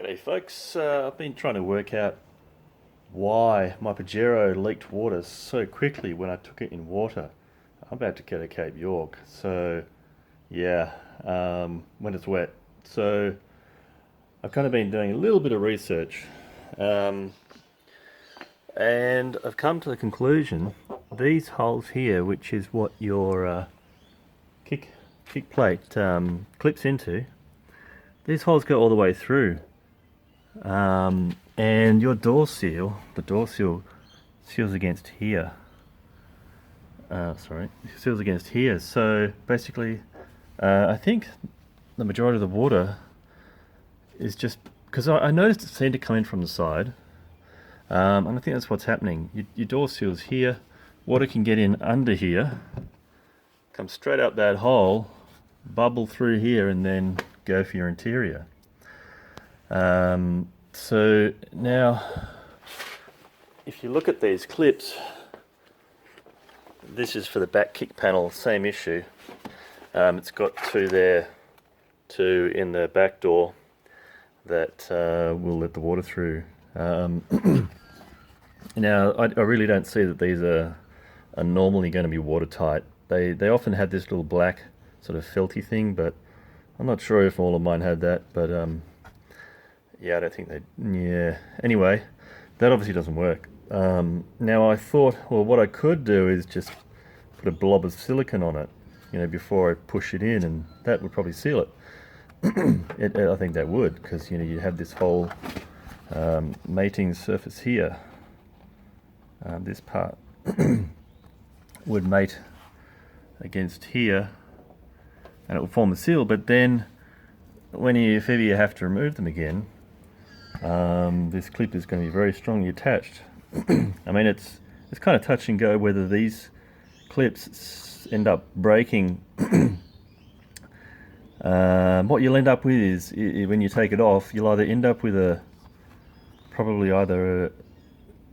G'day folks, I've been trying to work out why my Pajero leaked water so quickly when I took it in water. I'm about to get a Cape York, so yeah, when it's wet. So I've kind of been doing a little bit of research, um, and I've come to the conclusion these holes here, which is what your kick plate clips into, these holes go all the way through. And your door seal, the door seal seals against here. Seals against here. So basically, I think the majority of the water is just because I noticed it seemed to come in from the side, and I think that's what's happening. Your door seal's here. Water can get in under here, come straight up that hole, bubble through here, and then go for your interior. So now, if you look at these clips, this is for the back kick panel, same issue. It's got two there, two in the back door that will let the water through. Now, I really don't see that these are normally going to be watertight. They often had this little black sort of felty thing, but I'm not sure if all of mine had that, but yeah, I don't think they... Yeah. Anyway, that obviously doesn't work. Now I thought, well, what I could do is just put a blob of silicone on it, before I push it in, and that would probably seal it. I think that would, because, you have this whole mating surface here. This part would mate against here, and it would form a seal, but then if ever you have to remove them again, this clip is going to be very strongly attached. I mean, it's kind of touch and go whether these clips end up breaking. What you'll end up with is, when you take it off, you'll either end up with probably either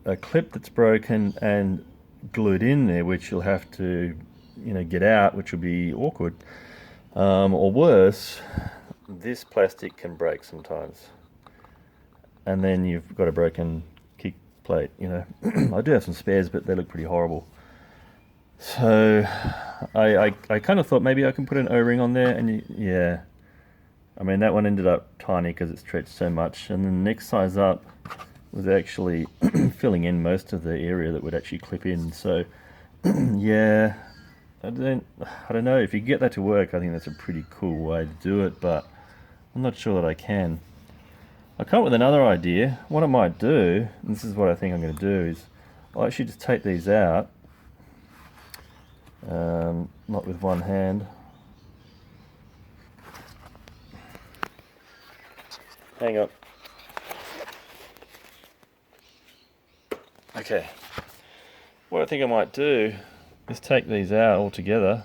a clip that's broken and glued in there, which you'll have to, get out, which will be awkward, or worse, this plastic can break sometimes, and then you've got a broken kick plate. I do have some spares, but they look pretty horrible. So I kind of thought maybe I can put an O-ring on there, and yeah, I mean, that one ended up tiny because it stretched so much, and then the next size up was actually filling in most of the area that would actually clip in. So yeah, I don't know if you get that to work. I think that's a pretty cool way to do it, but I'm not sure that I can. I come up with another idea. What I might do, and this is what I think I'm going to do, is I'll actually just take these out, not with one hand. Hang on. Okay. What I think I might do is take these out all together,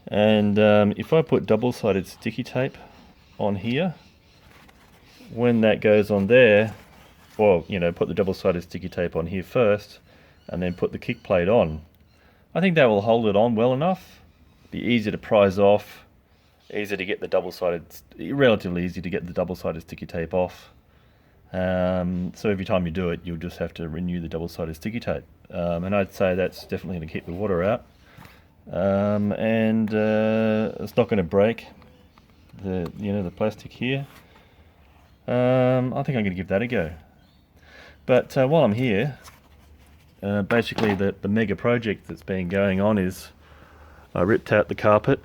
and if I put double-sided sticky tape on here, when that goes on there, well, put the double-sided sticky tape on here first, and then put the kick plate on. I think that will hold it on well enough. Be easy to prise off, relatively easy to get the double-sided sticky tape off. So every time you do it, you'll just have to renew the double-sided sticky tape. And I'd say that's definitely going to keep the water out. And it's not going to break the plastic here. I think I'm going to give that a go. But while I'm here, basically the mega project that's been going on is I ripped out the carpet.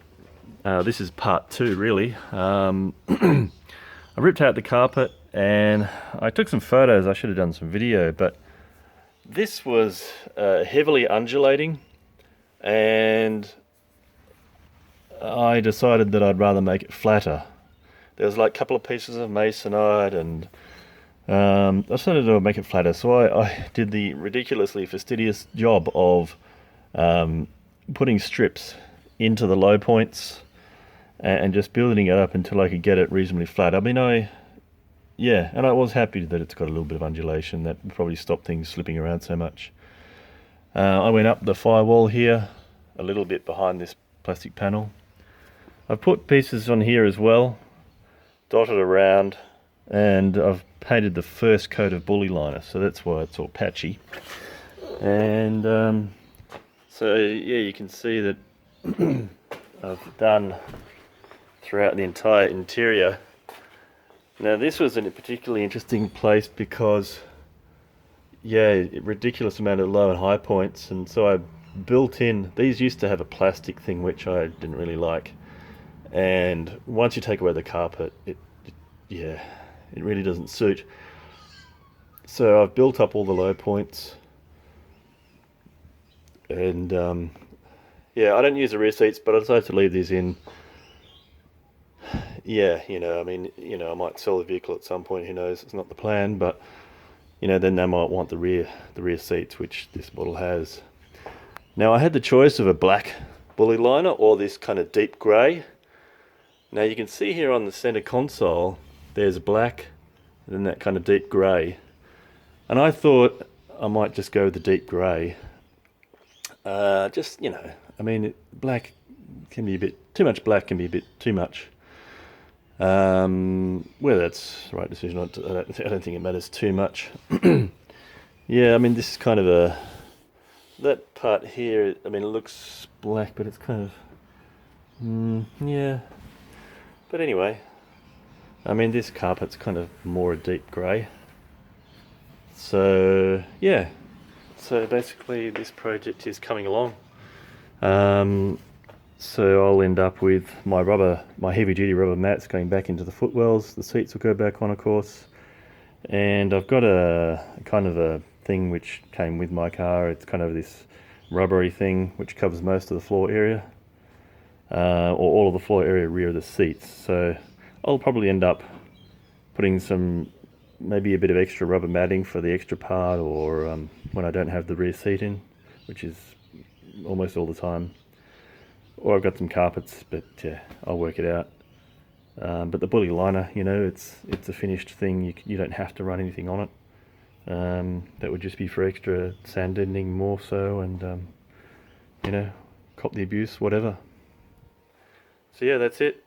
This is part 2, really. I ripped out the carpet and I took some photos. I should have done some video, but this was heavily undulating, and I decided that I'd rather make it flatter. There was like a couple of pieces of masonite, and I decided to make it flatter. So I did the ridiculously fastidious job of putting strips into the low points and just building it up until I could get it reasonably flat. I mean, yeah, and I was happy that it's got a little bit of undulation. That would probably stop things slipping around so much. I went up the firewall here, a little bit behind this plastic panel. I've put pieces on here as well, dotted around, and I've painted the first coat of bully liner, so that's why it's all patchy. And so yeah, you can see that I've done throughout the entire interior. Now this was a particularly interesting place because, yeah, a ridiculous amount of low and high points, and so I built in, these used to have a plastic thing which I didn't really like, and once you take away the carpet, yeah, it really doesn't suit. So I've built up all the low points, and yeah, I don't use the rear seats, but I decided to leave these in. Yeah, I mean, I might sell the vehicle at some point, who knows, it's not the plan, but then they might want the rear seats, which this model has. Now I had the choice of a black bully liner or this kind of deep grey. Now you can see here on the center console there's black and then that kind of deep grey, and I thought I might just go with the deep grey. I mean, black can be a bit too much. Black can be a bit too much. Whether that's the right decision or not, I don't think it matters too much. Yeah, I mean, this is kind of that part here, I mean, it looks black, but it's kind of, yeah. But anyway, I mean, this carpet's kind of more a deep grey. So, yeah. So basically, this project is coming along. So I'll end up with my heavy-duty rubber mats going back into the footwells. The seats will go back on, of course. And I've got a kind of a thing which came with my car. It's kind of this rubbery thing which covers most of the floor area, or all of the floor area rear of the seats. So I'll probably end up putting maybe a bit of extra rubber matting for the extra part, or when I don't have the rear seat in, which is almost all the time. Or I've got some carpets, but yeah, I'll work it out. But the bully liner, it's a finished thing. You don't have to run anything on it. That would just be for extra sand deadening more so, and cop the abuse, whatever. So yeah, that's it.